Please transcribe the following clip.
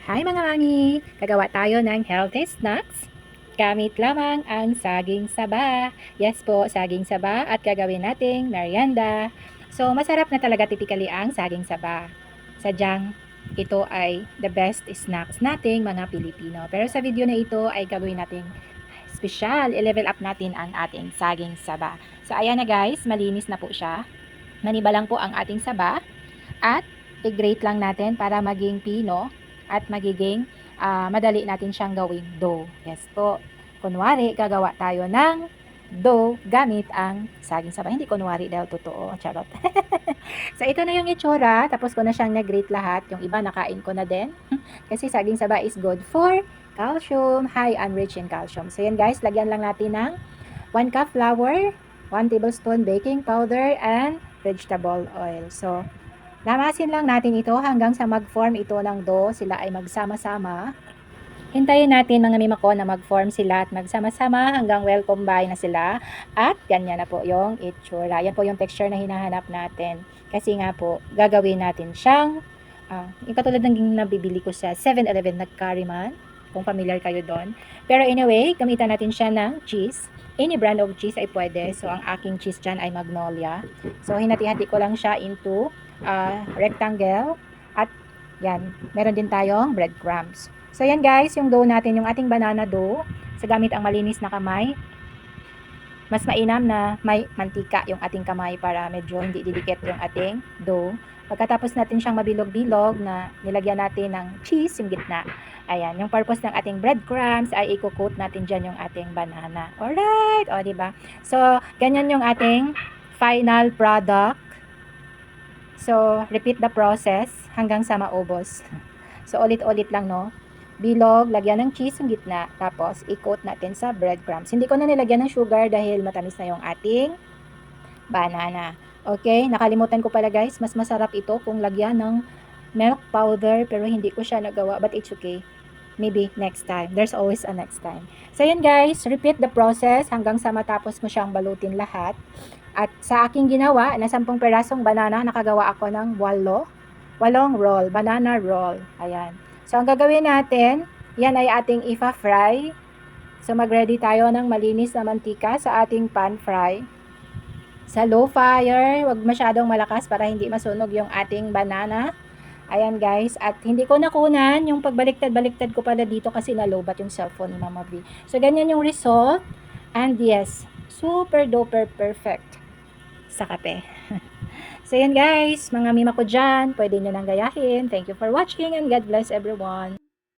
Hi mga mami! Gagawa tayo ng healthy snacks. Gamit lamang ang saging saba. Yes po, saging saba at gagawin nating merienda. So, masarap na talaga typically ang saging saba. Sadyang ito ay the best snacks nating mga Pilipino. Pero sa video na ito ay gagawin nating special. I-level up natin ang ating saging saba. So, ayan na guys, malinis na po siya. Maniba lang po ang ating saba at i-grate lang natin para maging pino at magiging madali natin siyang gawing dough. Yes po. Kunwari, gagawa tayo ng dough gamit ang saging saba. Hindi kunwari dahil totoo. Charot. So, ito na yung itsura. Tapos ko na siyang nag-grate lahat. Yung iba, nakain ko na din. Kasi saging saba is good for calcium, high and rich in calcium. So, yan guys, lagyan lang natin ng 1 cup flour, 1 tablespoon baking powder, and vegetable oil. So, lamasin lang natin ito hanggang sa mag-form ito ng dough. Sila ay magsama-sama. Hintayin natin mga mimako na mag-form sila at magsama-sama hanggang well combine na sila. At ganyan na po yung itsura. Yan po yung texture na hinahanap natin. Kasi nga po, gagawin natin siyang yung katulad ng nabibili ko sa 7-Eleven na Curryman. Kung familiar kayo doon. Pero anyway, gamitan natin siya ng cheese. Any brand of cheese ay pwede. So, ang aking cheese dyan ay Magnolia. So, hinati-hati ko lang siya into rectangle. At yan, meron din tayong breadcrumbs. So, yan guys, yung dough natin, yung ating banana dough. So, gamit ang malinis na kamay. Mas mainam na may mantika yung ating kamay para medyo hindi didikit yung ating dough. Pagkatapos natin siyang mabilog-bilog na nilagyan natin ng cheese yung gitna. Ayan, yung purpose ng ating breadcrumbs ay i-coat natin dyan yung ating banana. Alright, o diba? So, ganyan yung ating final product. So, repeat the process hanggang sa maubos. So, ulit-ulit lang, no? Bilog, lagyan ng cheese yung gitna, tapos i-coat natin sa breadcrumbs. Hindi ko na nilagyan ng sugar dahil matamis na yung ating banana. Okay, nakalimutan ko pala guys, mas masarap ito kung lagyan ng milk powder, pero hindi ko siya nagawa, but it's okay. Maybe next time. There's always a next time. So, yan guys, repeat the process hanggang sa matapos mo siyang balutin lahat. At sa aking ginawa, na 10 perasong banana, nakagawa ako ng 8 roll, banana roll. Ayan. So, ang gagawin natin, yan ay ating ipa-fry. So, mag-ready tayo ng malinis na mantika sa ating pan fry. Sa low fire, wag masyadong malakas para hindi masunog yung ating banana. Ayan guys, at hindi ko nakunan yung pagbaliktad-baliktad ko pala dito kasi nalobat yung cellphone ni Mama B. So, ganyan yung result. And yes, super duper perfect sa kape. So, yan guys, mga mima ko dyan, pwede nyo nang gayahin. Thank you for watching and God bless everyone.